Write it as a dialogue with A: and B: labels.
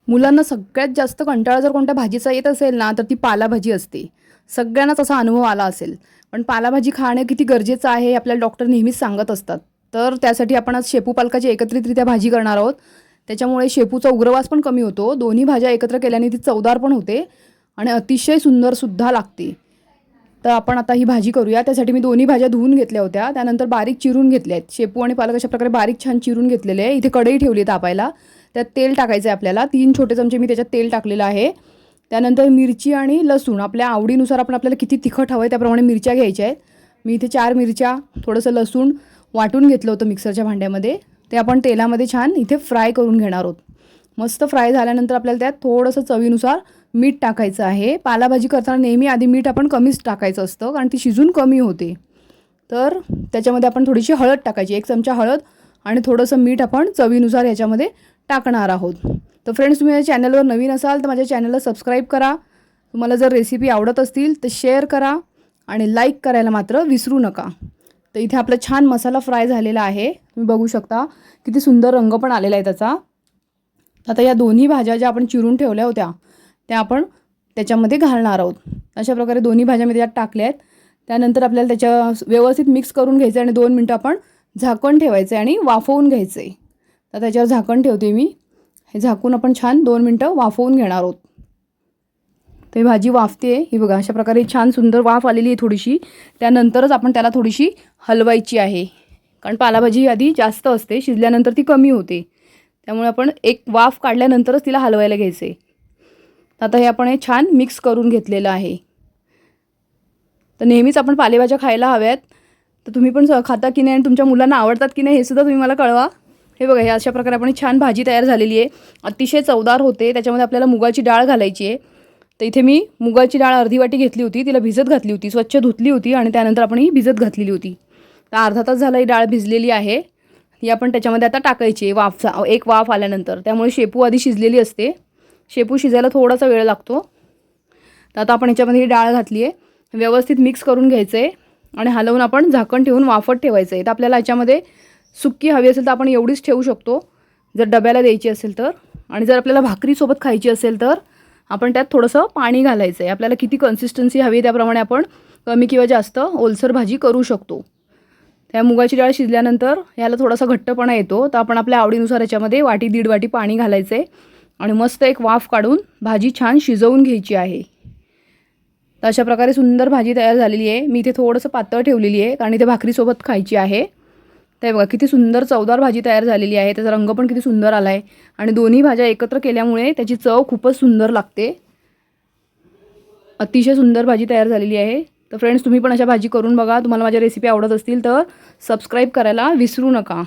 A: मुलांना सगळ्यात जास्त कंटाळा जर कोणत्या भाजीचा येत असेल ना, तर ती पालेभाजी असते. सगळ्यांनाच असा अनुभव आला असेल. पण पालेभाजी खाणं किती गरजेचं आहे हे आपल्याला डॉक्टर नेहमीच सांगत असतात. तर त्यासाठी आपण आज शेपू पालकाची एकत्रितरित्या भाजी करणार आहोत. त्याच्यामुळे शेपूचा उग्रवास पण कमी होतो. दोन्ही भाज्या एकत्र केल्याने ती चवदार पण होते आणि अतिशय सुंदरसुद्धा लागते. तर आपण आता ही भाजी करूया. त्यासाठी मी दोन्ही भाज्या धुवून घेतल्या होत्या. त्यानंतर बारीक चिरून घेतल्या आहेत. शेपू आणि पालक अशा प्रकारे बारीक छान चिरून घेतलेले आहे. इथे कढई ठेवली आहे तापायला. त्यात तेल टाकायचं आहे आपल्याला. 3 छोटे चमचे मी त्याच्यात तेल टाकलेलं आहे. त्यानंतर मिरची आणि लसूण आपल्या आवडीनुसार आपल्याला किती तिखट हवं आहे त्याप्रमाणे मिरच्या घ्यायच्या आहेत. मी इथे 4 मिरच्या, थोडंसं लसूण वाटून घेतलं होतं मिक्सरच्या भांड्यामध्ये. ते आपण तेलामध्ये छान इथे फ्राय करून घेणार आहोत. मस्त फ्राय झाल्यानंतर आपल्याला त्यात थोडंसं चवीनुसार मीठ टाकायचं आहे. पालेभाजी करताना नेहमी आधी मीठ आपण कमीच टाकायचं असतं, कारण ती शिजून कमी होते. तर त्याच्यामध्ये आपण थोडीशी हळद टाकायची, 1 चमचा हळद आणि थोडंसं मीठ आपण चवीनुसार याच्यामध्ये टाकणार आहोत. तर फ्रेंड्स, तुम्ही माझ्या चॅनलवर नवीन असाल तर माझ्या चॅनलला सबस्क्राईब करा. तुम्हाला जर रेसिपी आवडत असतील तर शेअर करा आणि लाईक करायला मात्र विसरू नका. तर इथे आपला छान मसाला फ्राय झालेला आहे. तुम्ही बघू शकता किती सुंदर रंग पण आलेला आहे त्याचा. आता या दोन्ही भाज्या ज्या आपण चिरून ठेवल्या होत्या त्या आपण त्याच्यामध्ये घालणार आहोत. अशा प्रकारे दोन्ही भाज्या मी त्यात टाकल्या आहेत. त्यानंतर आपल्याला त्याच्या व्यवस्थित मिक्स करून घ्यायचं आणि 2 मिनटं आपण झाकण ठेवायचं आणि वाफवून घ्यायचं आहे. तर त्याच्यावर झाकण ठेवते मी. हे झाकून आपण छान 2 मिनटं वाफवून घेणार आहोत. तर ही भाजी वाफते आहे. ही बघा, अशा प्रकारे छान सुंदर वाफ आलेली आहे थोडीशी. त्यानंतरच आपण त्याला थोडीशी हलवायची आहे, कारण पालेभाजी ही आधी जास्त असते, शिजल्यानंतर ती कमी होते. त्यामुळे आपण एक वाफ काढल्यानंतरच तिला हलवायला घ्यायचे. आता हे आपण हे छान मिक्स करून घेतलेलं आहे. तर नेहमीच आपण पालेभाज्या खायला हव्यात. तर तुम्ही पण खाता की नाही आणि तुमच्या मुलांना आवडतात की नाही हे सुद्धा तुम्ही मला कळवा. हे बघा, हे अशा प्रकारे आपण छान भाजी तयार झालेली आहे. अतिशय चवदार होते. त्याच्यामध्ये आपल्याला मुगाची डाळ घालायची आहे. तर इथे मी मुगाची डाळ अर्धी वाटी घेतली होती. तिला भिजत घातली होती, स्वच्छ धुतली होती आणि त्यानंतर आपण ही भिजत घातलेली होती. तर अर्धा तास झाला ही डाळ भिजलेली आहे. ही आपण त्याच्यामध्ये आता टाकायची एक वाफ आल्यानंतर. त्यामुळे शेपू आधी शिजलेली असते. शेपू शिजायला थोडासा वेळ लागतो. तर आता आपण याच्यामध्ये ही डाळ घातली आहे. व्यवस्थित मिक्स करून घ्यायचं आहे आणि हलवून आपण झाकण ठेवून वाफत ठेवायचं आहे. तर आपल्याला याच्यामध्ये सुक्की हवी असेल तर आपण एवढीच ठेवू शकतो, जर डब्याला द्यायची असेल तर. आणि जर आपल्याला भाकरीसोबत खायची असेल तर आपण त्यात थोडंसं पाणी घालायचं आहे. आपल्याला किती कन्सिस्टन्सी हवी त्याप्रमाणे आपण कमी किंवा जास्त ओलसर भाजी करू शकतो. त्या मुगाची डाळ शिजल्यानंतर याला थोडासा घट्टपणा येतो. तर आपण आपल्या आवडीनुसार याच्यामध्ये वाटी 1.5 वाटी पाणी घालायचं आहे आणि मस्त एक वाफ काढून भाजी छान शिजवून घ्यायची आहे. तर अशा प्रकारे सुंदर भाजी तयार झालेली आहे. मी इथे थोडंसं पातळ ठेवलेली आहे, कारण इथे भाकरीसोबत खायची आहे. तर बघा, किती सुंदर चवदार भाजी तयार झालेली आहे. त्याचा रंग पण किती सुंदर आला आहे आणि दोन्ही भाज्या एकत्र केल्यामुळे त्याची चव खूपच सुंदर लागते. अतिशय सुंदर भाजी तयार झालेली आहे. तर फ्रेंड्स, तुम्ही पण अशा भाजी करून बघा. तुम्हाला माझ्या रेसिपी आवडत असतील तर सबस्क्राईब करायला विसरू नका.